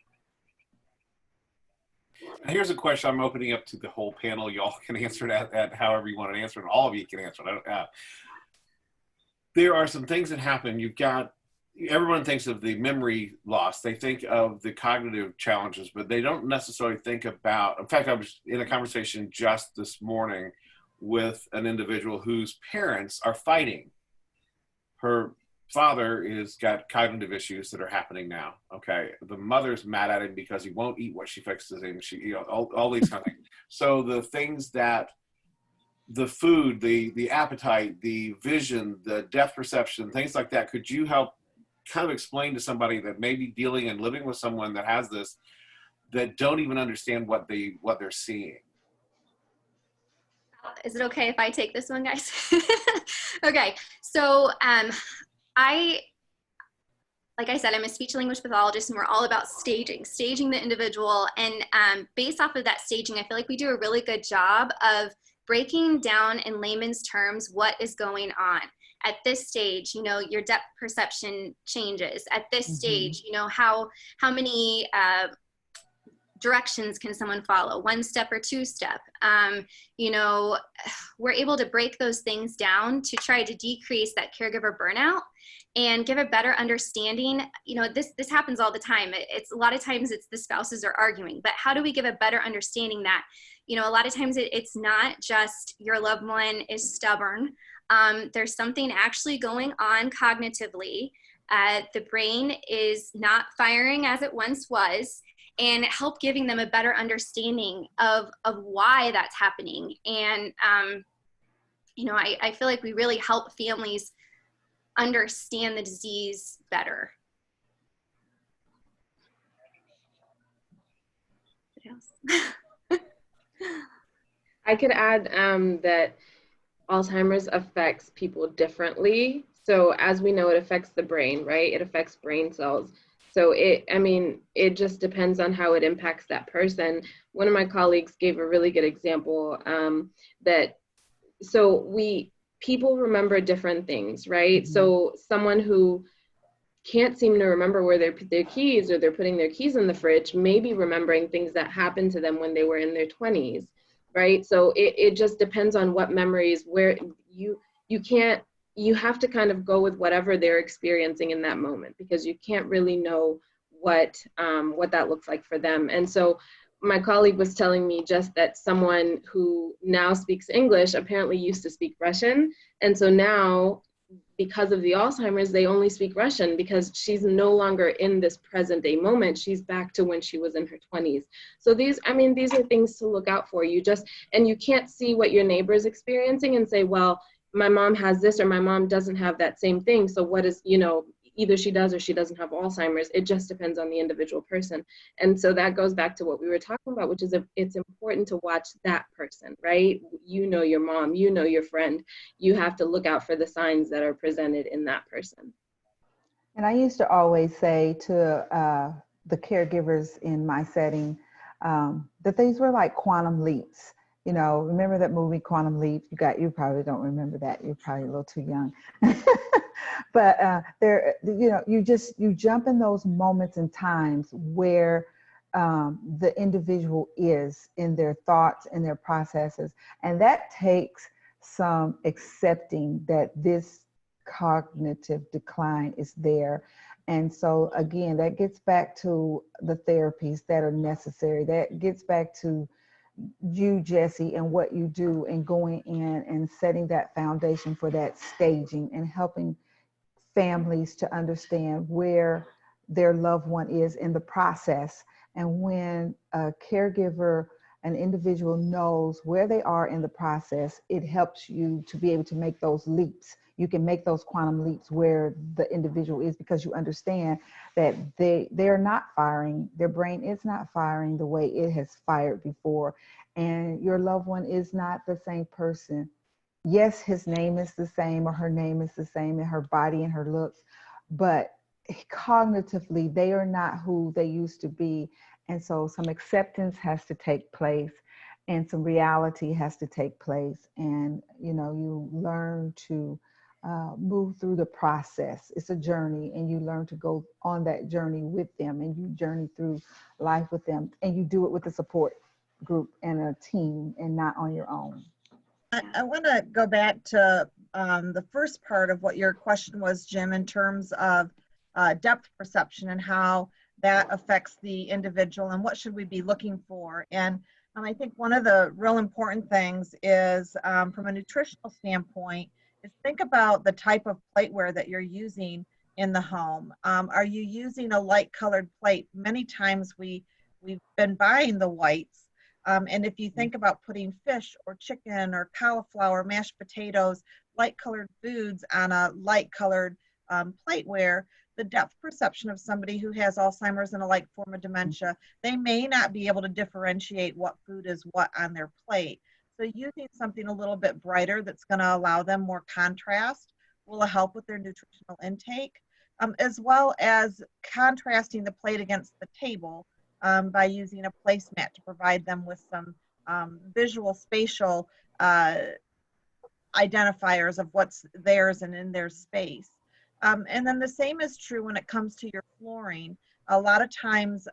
Here's a question I'm opening up to the whole panel. Y'all can answer it at however you want to answer it. All of you can answer it. There are some things that happen. You've got, everyone thinks of the memory loss. They think of the cognitive challenges, but they don't necessarily think about, in fact, I was in a conversation just this morning with an individual whose parents are fighting. Her father is got cognitive issues that are happening now. Okay. The mother's mad at him because he won't eat what she fixes him. She, you know, all these kind of things. So the things that the food, the appetite, the vision, the depth perception, things like that, could you help kind of explain to somebody that may be dealing and living with someone that has this, that don't even understand what they're seeing? Is it okay if I take this one, guys? Okay. So, like I said, I'm a speech language pathologist, and we're all about staging the individual. And based off of that staging, I feel like we do a really good job of breaking down in layman's terms what is going on. At this stage, you know, your depth perception changes. At this stage, you know, how many directions can someone follow, 1 step or 2 step? You know, we're able to break those things down to try to decrease that caregiver burnout and give a better understanding. You know, this happens all the time. It's a lot of times it's the spouses are arguing, but how do we give a better understanding that, you know, a lot of times it's not just your loved one is stubborn. There's something actually going on cognitively. The brain is not firing as it once was, and help giving them a better understanding of why that's happening. And, you know, I feel like we really help families understand the disease better. What else? I could add that Alzheimer's affects people differently. So as we know, it affects the brain, right? It affects brain cells. So it just depends on how it impacts that person. One of my colleagues gave a really good example people remember different things, right? So someone who can't seem to remember where their keys, or they're putting their keys in the fridge, may be remembering things that happened to them when they were in their 20s, right? So it just depends on what memories, where you have to kind of go with whatever they're experiencing in that moment, because you can't really know what that looks like for them. And so my colleague was telling me just that someone who now speaks English apparently used to speak Russian. And so now, because of the Alzheimer's, they only speak Russian because she's no longer in this present day moment. She's back to when she was in her 20s. So these are things to look out for. And you can't see what your neighbor is experiencing and say, well, my mom has this, or my mom doesn't have that same thing. So what is, you know, either she does or she doesn't have Alzheimer's. It just depends on the individual person. And so that goes back to what we were talking about, which is it's important to watch that person, right? You know your mom, you know your friend. You have to look out for the signs that are presented in that person. And I used to always say to the caregivers in my setting that these were like quantum leaps. You know, remember that movie Quantum Leap? You probably don't remember that. You're probably a little too young. But you jump in those moments and times where the individual is in their thoughts and their processes. And that takes some accepting that this cognitive decline is there. And so again, that gets back to the therapies that are necessary. That gets back to you, Jessie, and what you do, and going in and setting that foundation for that staging and helping families to understand where their loved one is in the process. And when a caregiver, an individual knows where they are in the process, it helps you to be able to make those leaps. You can make those quantum leaps where the individual is, because you understand that they're not firing, their brain is not firing the way it has fired before. And your loved one is not the same person. Yes, his name is the same or her name is the same in her body and her looks, but cognitively, they are not who they used to be. And so some acceptance has to take place and some reality has to take place. And, you know, you learn to move through the process. It's a journey, and you learn to go on that journey with them, and you journey through life with them, and you do it with a support group and a team and not on your own. I want to go back to the first part of what your question was, Jim, in terms of depth perception and how that affects the individual and what should we be looking for. And I think one of the real important things is from a nutritional standpoint is think about the type of plateware that you're using in the home. Are you using a light colored plate? Many times we've been buying the whites. And if you think about putting fish or chicken or cauliflower, mashed potatoes, light colored foods on a light colored plateware, the depth perception of somebody who has Alzheimer's and a like form of dementia, they may not be able to differentiate what food is what on their plate. So using something a little bit brighter that's going to allow them more contrast will help with their nutritional intake, as well as contrasting the plate against the table by using a placemat to provide them with some visual spatial identifiers of what's theirs and in their space. And then the same is true when it comes to your flooring. A lot of times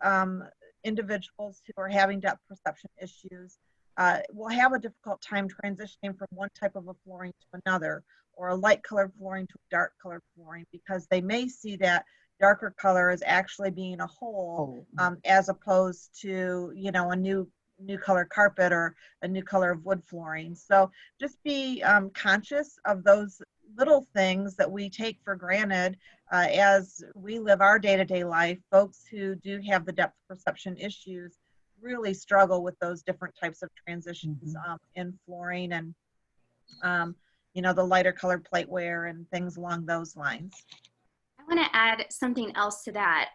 individuals who are having depth perception issues will have a difficult time transitioning from one type of a flooring to another, or a light colored flooring to a dark colored flooring, because they may see that darker color as actually being a hole as opposed to, you know, a new color carpet or a new color of wood flooring. So just be conscious of those little things that we take for granted as we live our day-to-day life. Folks who do have the depth perception issues really struggle with those different types of transitions in flooring and, you know, the lighter colored plateware and things along those lines. I want to add something else to that.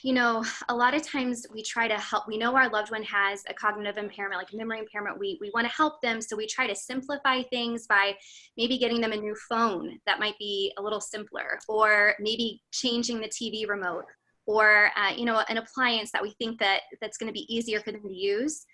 You know, a lot of times we try to help, we know our loved one has a cognitive impairment, like memory impairment. We want to help them. So we try to simplify things by maybe getting them a new phone that might be a little simpler, or maybe changing the TV remote, or, you know, an appliance that we think that's going to be easier for them to use.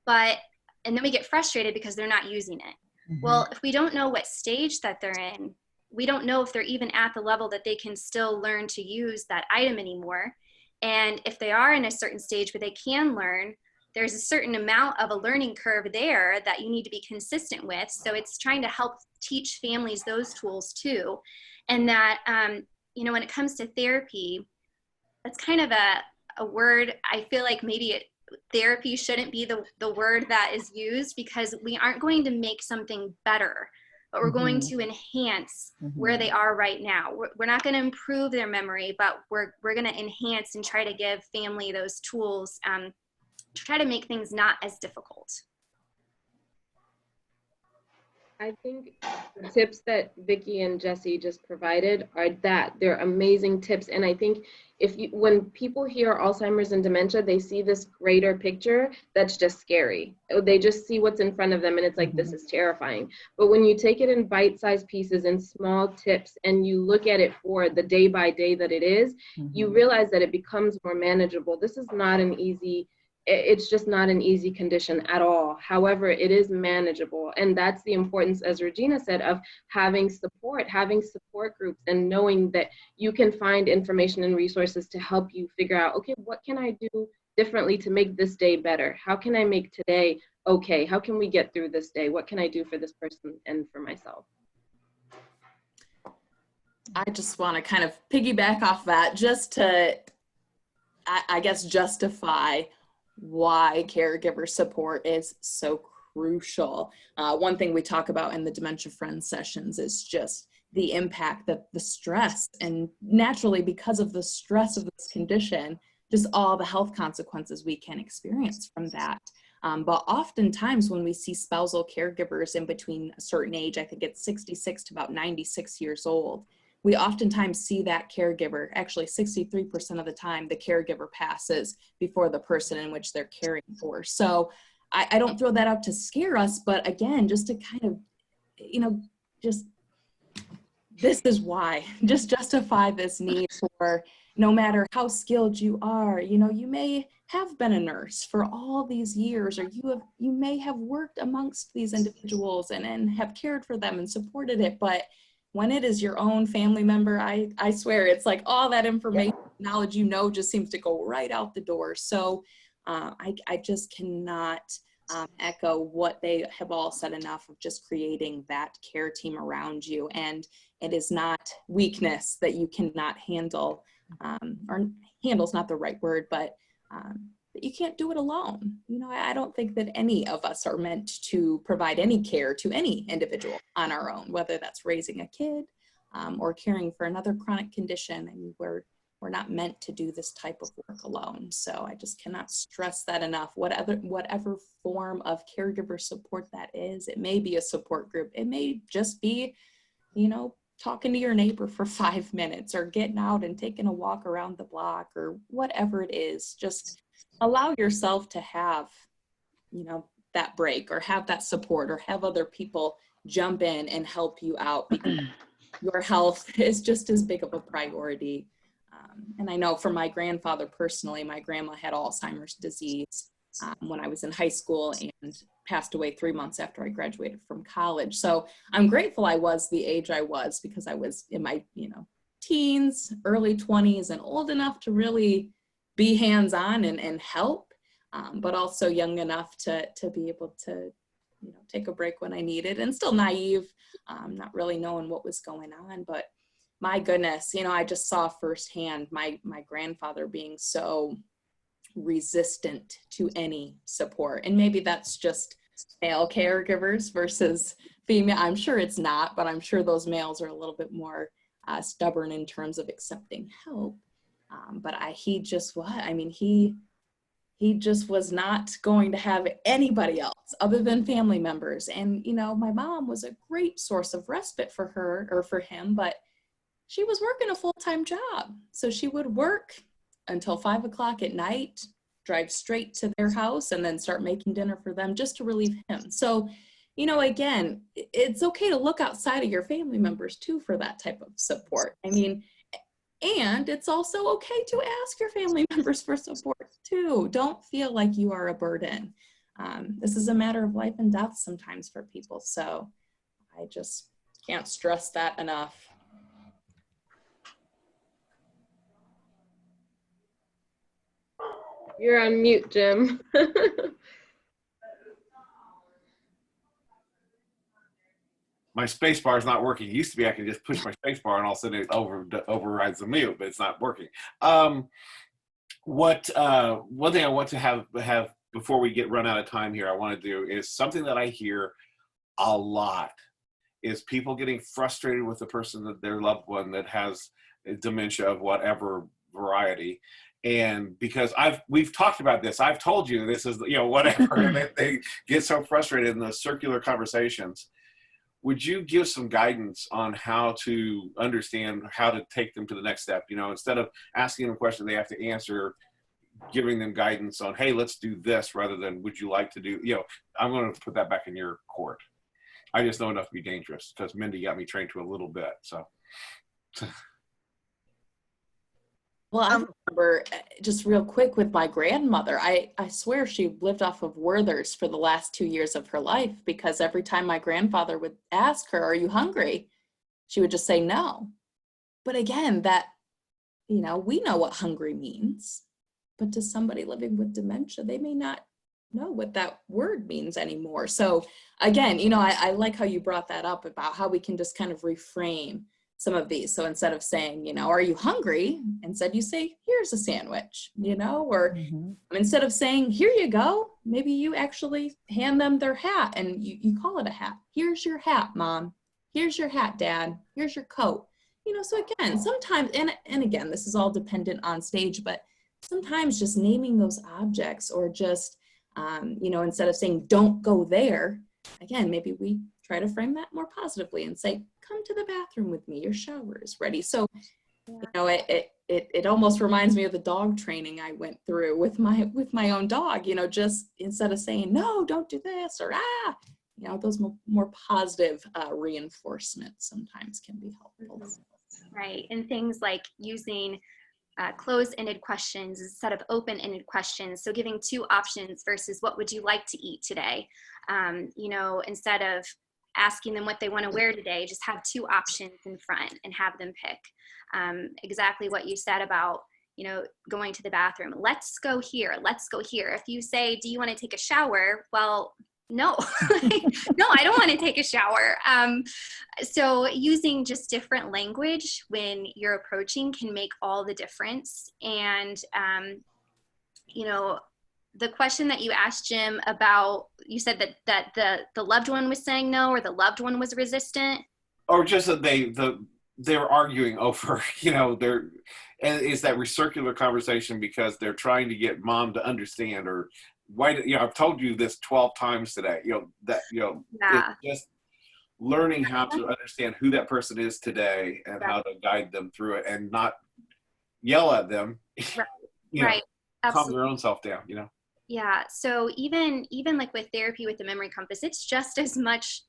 And then we get frustrated because they're not using it. Well, if we don't know what stage that they're in, we don't know if they're even at the level that they can still learn to use that item anymore. And if they are in a certain stage where they can learn, there's a certain amount of a learning curve there that you need to be consistent with. So it's trying to help teach families those tools too. And that, you know, when it comes to therapy, that's kind of a word, I feel like maybe therapy shouldn't be the word that is used, because we aren't going to make something better, but we're going to enhance where they are right now. We're not going to improve their memory, but we're going to enhance and try to give family those tools to try to make things not as difficult. I think the tips that Vickie and Jessie just provided they're amazing tips. And I think when people hear Alzheimer's and dementia, they see this greater picture that's just scary. They just see what's in front of them and it's like, this is terrifying. But when you take it in bite-sized pieces and small tips and you look at it for the day by day that it is, you realize that it becomes more manageable. This is not an easy it's just not an easy condition at all. However, it is manageable. And that's the importance, as Regina said, of having support groups, and knowing that you can find information and resources to help you figure out, okay, what can I do differently to make this day better? How can I make today okay? How can we get through this day? What can I do for this person and for myself? I just want to kind of piggyback off that, just to, I guess, justify why caregiver support is so crucial. One thing we talk about in the Dementia Friends sessions is just the impact that the stress, and naturally because of the stress of this condition, just all the health consequences we can experience from that. But oftentimes when we see spousal caregivers in between a certain age, I think it's 66 to about 96 years old, we oftentimes see that caregiver, actually 63% of the time, the caregiver passes before the person in which they're caring for. So I don't throw that out to scare us, but again, just to kind of, just this is why, just justify this need for, no matter how skilled you are, you may have been a nurse for all these years, or you may have worked amongst these individuals and have cared for them and supported it. But when it is your own family member, I swear it's like all that information, knowledge, just seems to go right out the door. So I just cannot echo what they have all said enough of just creating that care team around you. And it is not weakness that you cannot handle, or handle's not the right word, but that you can't do it alone. I don't think that any of us are meant to provide any care to any individual on our own, whether that's raising a kid or caring for another chronic condition. I mean, we're not meant to do this type of work alone. So I just cannot stress that enough. Whatever form of caregiver support that is, it may be a support group. It may just be, talking to your neighbor for 5 minutes, or getting out and taking a walk around the block, or whatever it is. Just allow yourself to have, that break, or have that support, or have other people jump in and help you out, because your health is just as big of a priority. And I know for my grandfather personally, my grandma had Alzheimer's disease when I was in high school, and passed away 3 months after I graduated from college. So I'm grateful I was the age I was, because I was in my, teens, early 20s, and old enough to really be hands-on and help, but also young enough to be able to, take a break when I needed, and still naive, not really knowing what was going on. But my goodness, I just saw firsthand my grandfather being so resistant to any support. And maybe that's just male caregivers versus female. I'm sure it's not, but I'm sure those males are a little bit more stubborn in terms of accepting help. But he just was not going to have anybody else other than family members. And, my mom was a great source of respite for her, or for him, but she was working a full-time job. So she would work until 5 o'clock at night, drive straight to their house, and then start making dinner for them just to relieve him. So, again, it's okay to look outside of your family members too for that type of support. I mean, and it's also okay to ask your family members for support too. Don't feel like you are a burden. This is a matter of life and death sometimes for people. So I just can't stress that enough. You're on mute, Jim. My space bar is not working. It used to be I could just push my space bar and all of a sudden it overrides the mute, but it's not working. One thing I want to have before we run out of time here, I want to do is something that I hear a lot is people getting frustrated with the person, that their loved one that has dementia of whatever variety. And because we've talked about this, I've told you this is, whatever, and they get so frustrated in those circular conversations. Would you give some guidance on how to understand how to take them to the next step? Instead of asking them a question they have to answer, giving them guidance on, hey, let's do this, rather than would you like to do, I'm going to put that back in your court. I just know enough to be dangerous, because Mindy got me trained to a little bit. So. Well, I remember just real quick with my grandmother, I swear she lived off of Werther's for the last 2 years of her life, because every time my grandfather would ask her, are you hungry? She would just say no. But again, that, we know what hungry means, but to somebody living with dementia, they may not know what that word means anymore. So again, I like how you brought that up about how we can just kind of reframe some of these. So instead of saying, are you hungry? Instead you say, here's a sandwich, or instead of saying, here you go, maybe you actually hand them their hat and you call it a hat. Here's your hat, Mom. here's your hat, Dad, here's your coat. You know, so again, sometimes, and again, this is all dependent on stage, but sometimes just naming those objects, or just, you know, instead of saying, don't go there, again, maybe we try to frame that more positively and say, come to the bathroom with me, your shower is ready. So, you know, it almost reminds me of the dog training I went through with my own dog, you know, just instead of saying, no, don't do this, or, you know, those more positive reinforcements sometimes can be helpful. Right, and things like using closed-ended questions instead of open-ended questions. So giving 2 options versus what would you like to eat today? You know, instead of asking them what they want to wear today, just have 2 options in front and have them pick. Exactly what you said about, you know, going to the bathroom. Let's go here. Let's go here. If you say, do you want to take a shower? Well, no, no, I don't want to take a shower. So using just different language when you're approaching can make all the difference. And, you know, the question that you asked Jim about, you said that the loved one was saying no, or the loved one was resistant, or just that they're arguing over, you know, and it's that recircular conversation because they're trying to get mom to understand, or why, you know, I've told you this 12 times today, you know, that, you know, yeah. it's just learning how to understand who that person is today and how to guide them through it and not yell at them, Right. you know, Right. calm their own self down, you know? Yeah. So even like with therapy with the memory compass, it's just as much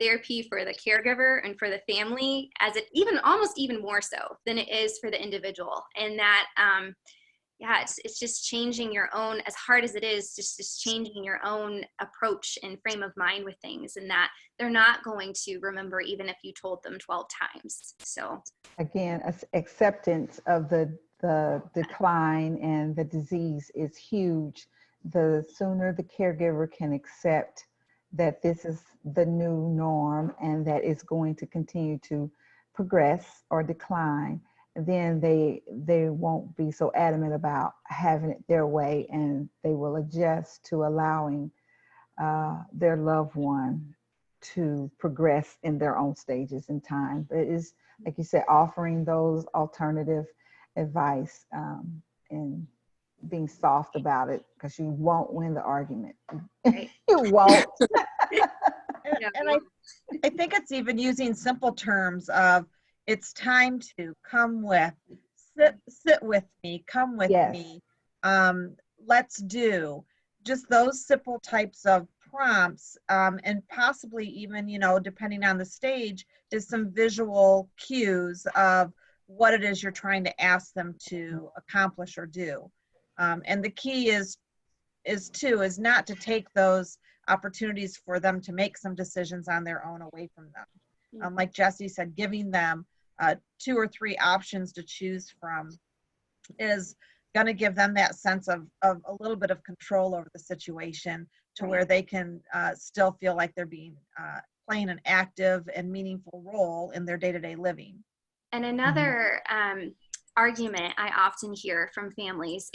therapy for the caregiver and for the family as it almost even more so than it is for the individual. And that, yeah, it's just changing your own, as hard as it is, just changing your own approach and frame of mind with things, and that they're not going to remember even if you told them 12 times. So Again, acceptance of the decline and the disease is huge. The sooner the caregiver can accept that this is the new norm and that it's going to continue to progress or decline, then they won't be so adamant about having it their way, and they will adjust to allowing their loved one to progress in their own stages in time. But it is, like you said, offering those alternative advice and being soft about it, because you won't win the argument. right. You won't. And I think it's even using simple terms of, it's time to come with, sit with me, come with Yes. me, let's do. Just those simple types of prompts, and possibly even, you know, depending on the stage, is some visual cues of what it is you're trying to ask them to accomplish or do. And the key is not to take those opportunities for them to make some decisions on their own away from them. Like Jessie said, giving them 2 or 3 options to choose from is going to give them that sense of a little bit of control over the situation, to where they can still feel like they're being playing an active and meaningful role in their day-to-day living. And another argument I often hear from families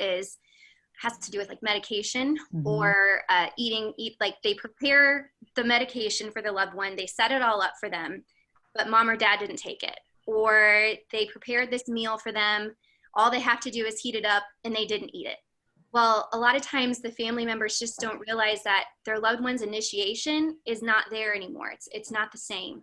has to do with like medication or like they prepare the medication for the loved one, they set it all up for them, but mom or dad didn't take it, or they prepared this meal for them, all they have to do is heat it up and they didn't eat it. Well, a lot of times the family members just don't realize that their loved one's initiation is not there anymore. It's not the same.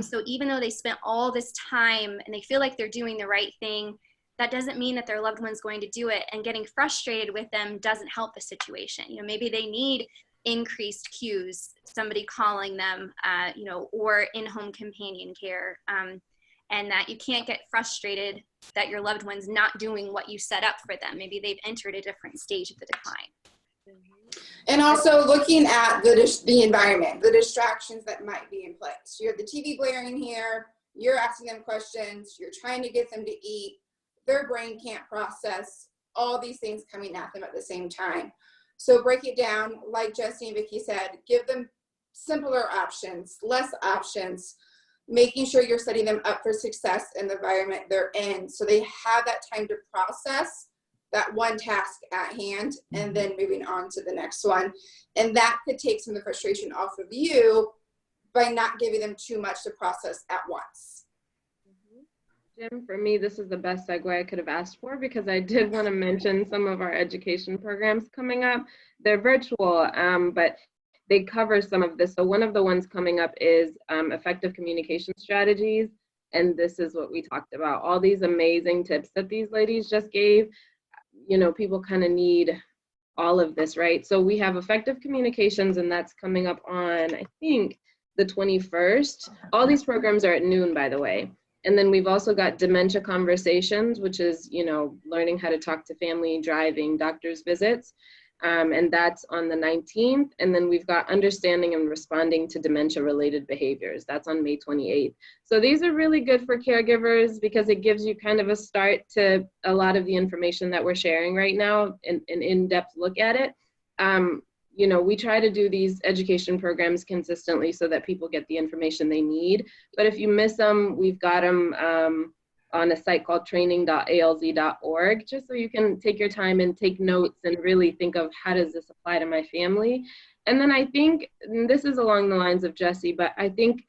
So even though they spent all this time and they feel like they're doing the right thing, that doesn't mean that their loved one's going to do it, and getting frustrated with them doesn't help the situation. You know, maybe they need increased cues, somebody calling them, you know, or in-home companion care, and that you can't get frustrated that your loved one's not doing what you set up for them. Maybe they've entered a different stage of the decline. And also looking at the environment, the distractions that might be in place. You have the TV blaring here, you're asking them questions, you're trying to get them to eat, their brain can't process all these things coming at them at the same time. So break it down, like Jessie and Vickie said, give them simpler options, less options, making sure you're setting them up for success in the environment they're in, so they have that time to process that one task at hand and then moving on to the next one. And that could take some of the frustration off of you by not giving them too much to process at once. Jim, for me, this is the best segue I could have asked for, because I did want to mention some of our education programs coming up. They're virtual, but they cover some of this. So one of the ones coming up is effective communication strategies. And this is what we talked about. All these amazing tips that these ladies just gave, you know, people kind of need all of this, right? So we have effective communications, and that's coming up on, I think, the 21st. All these programs are at noon, by the way. And then we've also got dementia conversations, which is, you know, learning how to talk to family, driving, doctor's visits. And that's on the 19th. And then we've got understanding and responding to dementia-related behaviors. That's on May 28th. So these are really good for caregivers because it gives you kind of a start to a lot of the information that we're sharing right now, an in-depth look at it. You know, we try to do these education programs consistently so that people get the information they need. But if you miss them, we've got them on a site called training.alz.org, just so you can take your time and take notes and really think of how does this apply to my family. And then I think, and this is along the lines of Jessie, but I think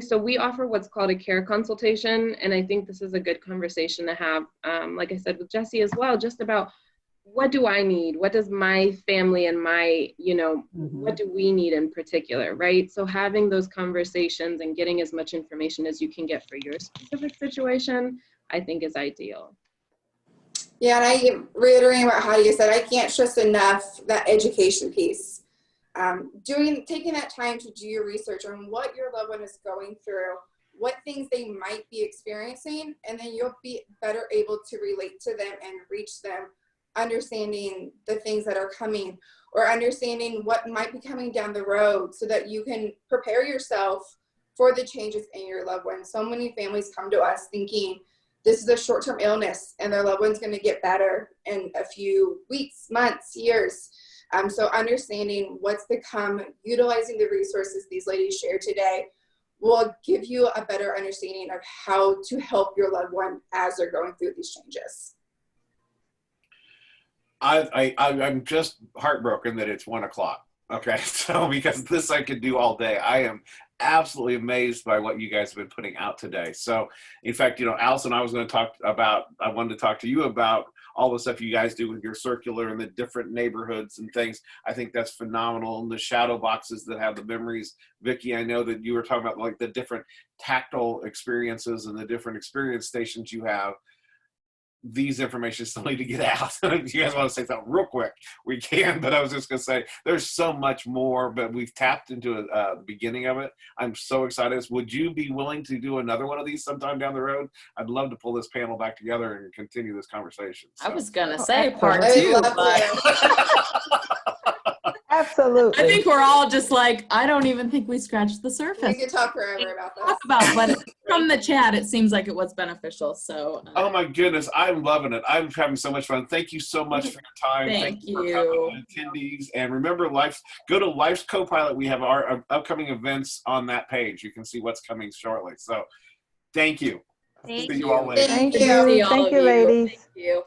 so we offer what's called a care consultation. And I think this is a good conversation to have, like I said, with Jessie as well, just about what do I need? What does my family and my, you know, what do we need in particular, right? So having those conversations and getting as much information as you can get for your specific situation, I think is ideal. Yeah, and I reiterating what Hadia said, I can't stress enough that education piece. Taking that time to do your research on what your loved one is going through, what things they might be experiencing, and then you'll be better able to relate to them and reach them, understanding the things that are coming or understanding what might be coming down the road so that you can prepare yourself for the changes in your loved one. So many families come to us thinking this is a short-term illness and their loved one's going to get better in a few weeks, months, years. So understanding what's to come, utilizing the resources these ladies shared today will give you a better understanding of how to help your loved one as they're going through these changes. I'm just heartbroken that it's 1 o'clock. Okay, so because this I could do all day. I am absolutely amazed by what you guys have been putting out today. So, in fact, you know, Allison, I wanted to talk to you about all the stuff you guys do with your circular and the different neighborhoods and things. I think that's phenomenal. And the shadow boxes that have the memories. Vickie, I know that you were talking about like the different tactile experiences and the different experience stations you have. These information still need to get out. If you guys want to say something real quick, we can, but I was just going to say there's so much more, but we've tapped into the beginning of it. I'm so excited. Would you be willing to do another one of these sometime down the road? I'd love to pull this panel back together and continue this conversation. So. I was going to say part two, Absolutely. I think we're all just like, I don't even think we scratched the surface. We could talk forever about this. But from the chat, it seems like it was beneficial. So. Oh my goodness, I'm loving it. I'm having so much fun. Thank you so much for your time. Thank you for coming, attendees. And remember, go to Life's Copilot. We have our upcoming events on that page. You can see what's coming shortly. So, thank you. Thank See you. you all later. Thank Good to see you. all Thank of you, ladies. Thank you.